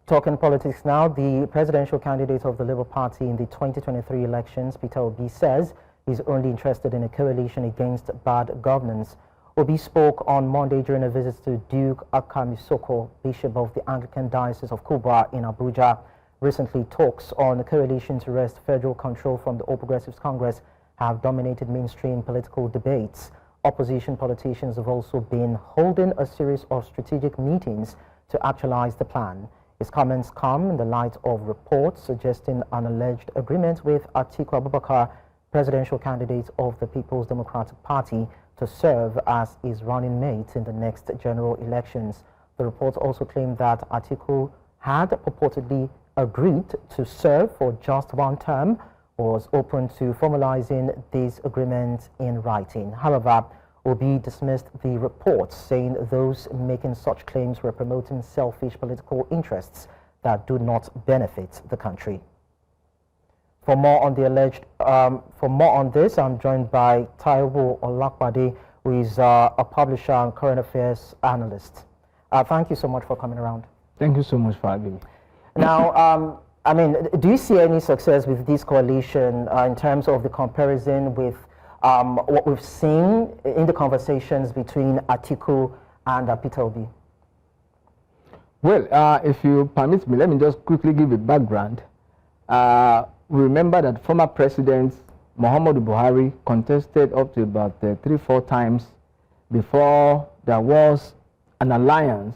Talking politics now, the presidential candidate of the Labour Party in the 2023 elections, Peter Obi, says he's only interested in a coalition against bad governance. Obi spoke on Monday during a visit to Duke Akamisoko, Bishop of the Anglican Diocese of Kubwa in Abuja. Recently, talks on a coalition to wrest federal control from the All Progressives Congress have dominated mainstream political debates. Opposition politicians have also been holding a series of strategic meetings to actualize the plan. His comments come in the light of reports suggesting an alleged agreement with Atiku Abubakar, presidential candidate of the People's Democratic Party, to serve as his running mate in the next general elections. The reports also claim that Atiku had purportedly agreed to serve for just one term, was open to formalizing these agreements in writing. However, Obi dismissed the reports, saying those making such claims were promoting selfish political interests that do not benefit the country. For more on this, I'm joined by Taiwo Olapade, who is a publisher and current affairs analyst. Thank you so much for coming around. Thank you so much for having me. Now, I mean, do you see any success with this coalition in terms of the comparison with what we've seen in the conversations between Atiku and Peter Obi? Well, if you permit me, let me just quickly give a background. We remember that former President Muhammadu Buhari contested up to about 3-4 times before there was an alliance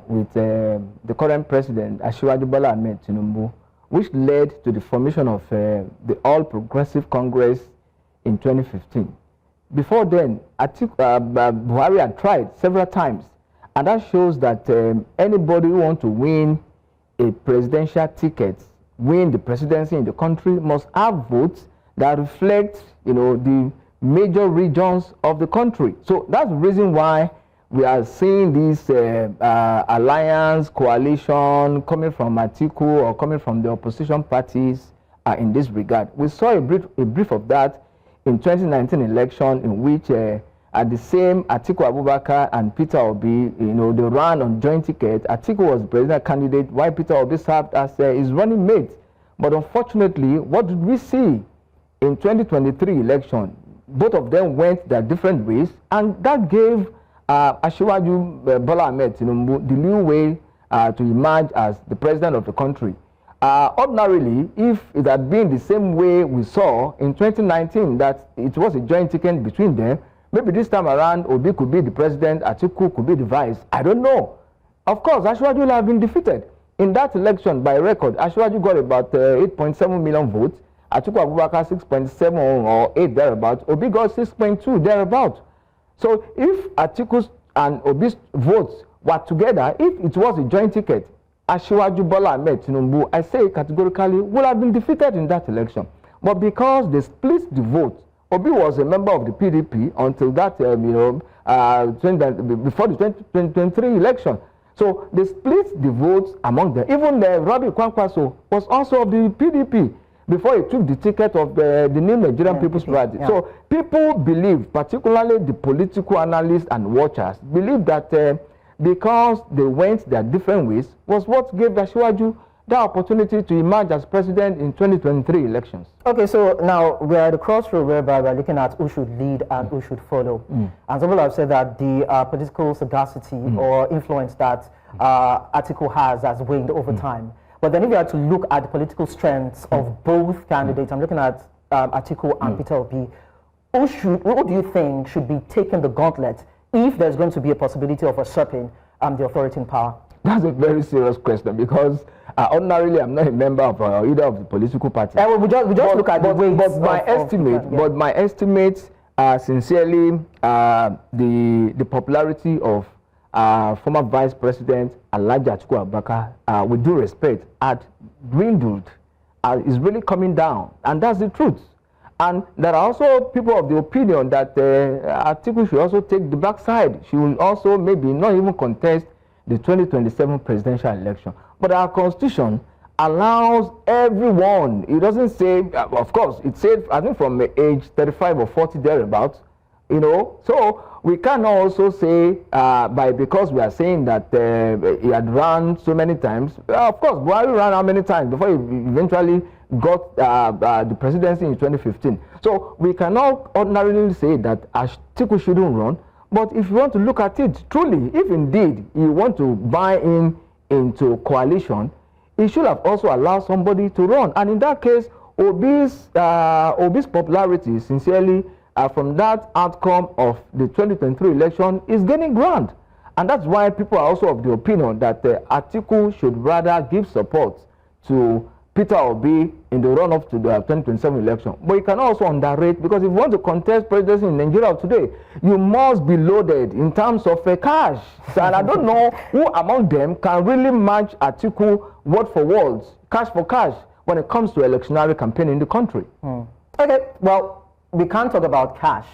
with the current president, Asiwaju Bola Ahmed Tinubu, which led to the formation of the All Progressive Congress in 2015. Before then, Buhari had tried several times, and that shows that anybody who wants to win a presidential ticket, win the presidency in the country, must have votes that reflect, the major regions of the country. So that's the reason why we are seeing this alliance, coalition coming from Atiku or coming from the opposition parties in this regard. We saw a brief of that in 2019 election, in which at the same Atiku Abubakar and Peter Obi, they ran on joint ticket. Atiku was the presidential candidate, while Peter Obi served as his running mate. But unfortunately, what did we see in 2023 election? Both of them went their different ways, and that gave Asiwaju Bola Ahmed Tinubu the leeway to emerge as the president of the country. Ordinarily, if it had been the same way we saw in 2019, that it was a joint ticket between them, maybe this time around Obi could be the president, Atiku could be the vice. I don't know. Of course, Asiwaju will have been defeated. In that election, by record, Asiwaju got about 8.7 million votes, Atiku Abubakar 6.7 or 8 thereabouts, Obi got 6.2 thereabouts. So if Atiku's and Obi's votes were together, if it was a joint ticket, Asiwaju Bola Ahmed Tinubu, I say categorically, would have been defeated in that election. But because they split the vote, Obi was a member of the PDP until that, before the 2023 election. So they split the votes among them. Even Rabi Kwankwaso was also of the PDP before he took the ticket of the new Nigerian People's Party. Yeah. So people believe, particularly the political analysts and watchers, believe that because they went their different ways was what gave Asiwaju the opportunity to emerge as president in 2023 elections. Okay, so now we're at a crossroad whereby we're looking at who should lead and who should follow. And some people have said that the political sagacity or influence that Atiku has waned over time. But then if you had to look at the political strengths of both candidates, I'm looking at Atiku and Peter Obi, who do you think should be taking the gauntlet if there's going to be a possibility of usurping the authority in power? That's a very serious question, because ordinarily I'm not a member of either of the political parties. We just look at the weights. But my estimate, sincerely, the popularity of former Vice President Alhaji Atiku Abubakar, with due respect, had dwindled, is really coming down, and that's the truth. And there are also people of the opinion that Atiku should also take the backside. She will also maybe not even contest the 2027 presidential election. But our constitution allows everyone. It doesn't say, of course, it said, I think from age 35 or 40 thereabouts, So we can also say because we are saying that he had run so many times. Of course, Buhari ran how many times before he eventually got the presidency in 2015. So we cannot ordinarily say that Atiku shouldn't run. But if you want to look at it truly, if indeed you want to buy into coalition, he should have also allowed somebody to run. And in that case, Obi's popularity, sincerely, from that outcome of the 2023 election is gaining ground. And that's why people are also of the opinion that Atiku should rather give support to Peter Obi in the run-up to the 2027 election. But you can also underrate, because if you want to contest presidency in Nigeria today, you must be loaded in terms of cash. So, and I don't know who among them can really match Atiku word for words, cash for cash, when it comes to electionary campaign in the country. Okay, well, we can't talk about cash,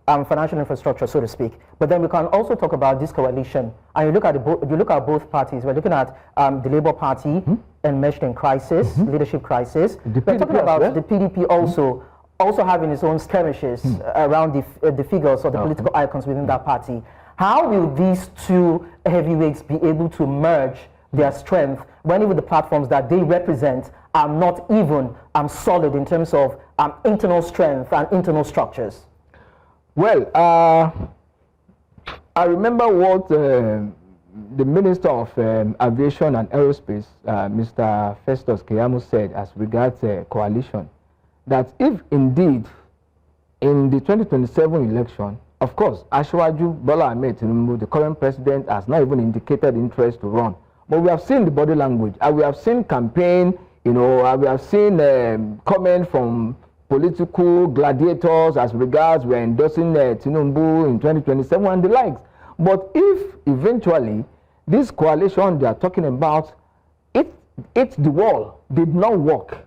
financial infrastructure, so to speak, but then we can also talk about this coalition. And you look at both parties. We're looking at the Labour Party enmeshed in crisis, leadership crisis. We're talking about the PDP also having its own skirmishes around the figures or the political icons within that party. How will these two heavyweights be able to merge their strength when even the platforms that they represent are not even solid in terms of internal strength and internal structures? Well, I remember what the Minister of Aviation and Aerospace, Mr. Festus Keyamo, said as regards coalition, that if indeed in the 2027 election, of course, Asiwaju Bola Ahmed Tinubu, the current president, has not even indicated interest to run. But we have seen the body language, and we have seen campaign, we have seen comments from political gladiators as regards we're endorsing Tinubu in 2027 and the likes. But if eventually this coalition they are talking about, it's the wall, did not work,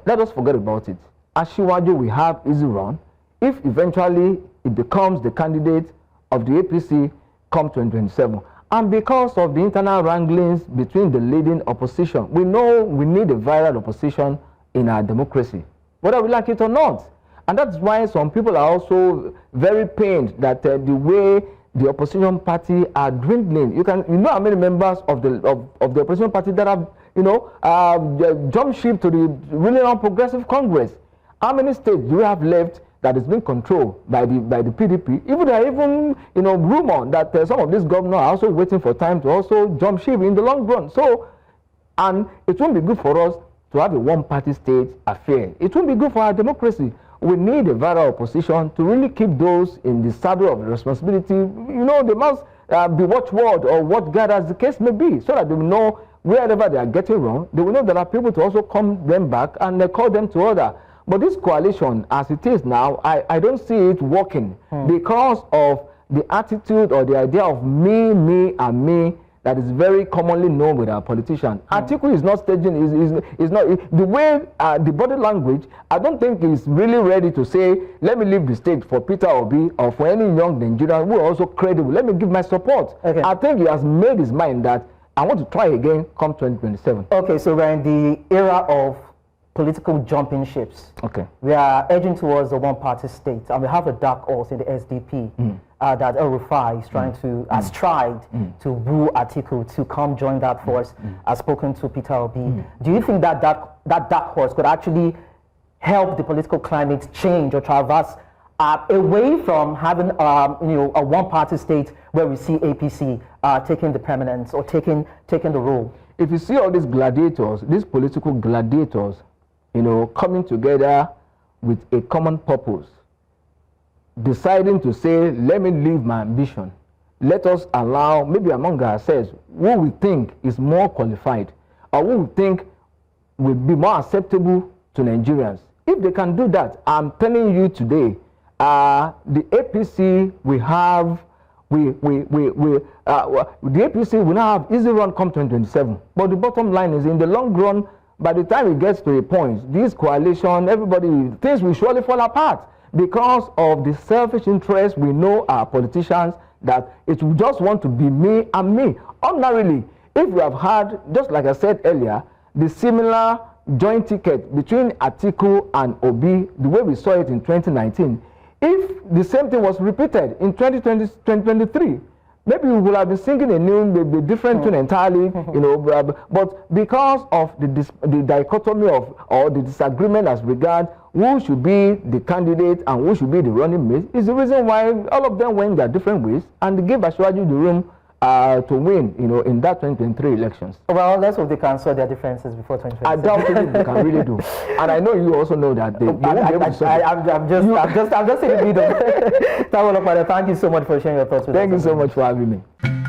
let us forget about it. Asiwaju will have easy run if eventually it becomes the candidate of the APC come 2027. And because of the internal wranglings between the leading opposition, we know we need a viral opposition in our democracy, whether we like it or not. And that's why some people are also very pained that the way the opposition party are dwindling. You know how many members of the opposition party that have jumped ship to the really non-progressive Congress. How many states do we have left that is being controlled by the PDP? Even there are even rumor that some of these governors are also waiting for time to also jump ship in the long run. So, and it won't be good for us to have a one-party state affair. It won't be good for our democracy. We need a viral opposition to really keep those in the saddle of responsibility. They must be watchword or what guide as the case may be, so that they will know wherever they are getting wrong, they will know there are people to also come them back and call them to order. But this coalition, as it is now, I don't see it working because of the attitude or the idea of me, me, and me that is very commonly known with our politicians. Atiku is not staging, is not, the way, the body language, I don't think he's really ready to say, let me leave the state for Peter Obi or for any young Nigerian who are also credible. Let me give my support. Okay. I think he has made his mind that I want to try again come 2027. Okay, so we're in the era of political jumping ships. Okay. We are edging towards a one-party state, and we have a dark horse in the SDP that El Rufai is trying to, has tried to woo Atiku to come join that force, has spoken to Peter Obi. Do you think that dark horse could actually help the political climate change or traverse away from having a one-party state where we see APC taking the permanence or taking the role? If you see all these gladiators, these political gladiators, coming together with a common purpose, deciding to say, let me leave my ambition. Let us allow, maybe among ourselves, who we think is more qualified or who we think will be more acceptable to Nigerians. If they can do that, I'm telling you today, the APC will have, the APC will now have easy run come 2027. But the bottom line is, in the long run, by the time it gets to a point, this coalition, everybody, things will surely fall apart because of the selfish interest. We know our politicians that it will just want to be me and me. Ordinarily, if we have had, just like I said earlier, the similar joint ticket between Atiku and Obi, the way we saw it in 2019, if the same thing was repeated in 2023, maybe we would have been singing a new, maybe different tune entirely, you know. But because of the dichotomy of, or the disagreement as regard who should be the candidate and who should be the running mate, is the reason why all of them went their different ways and gave Ashwaju the room to win, you know, in that 2023 elections. Well, let's hope they can sort their differences before 2023. I doubt if they can really do. And I know you also know that they won't be able to solve it. I'm just in the middle. Taiwo Olapade, thank you so much for sharing your thoughts with us. Thank you so much for having me.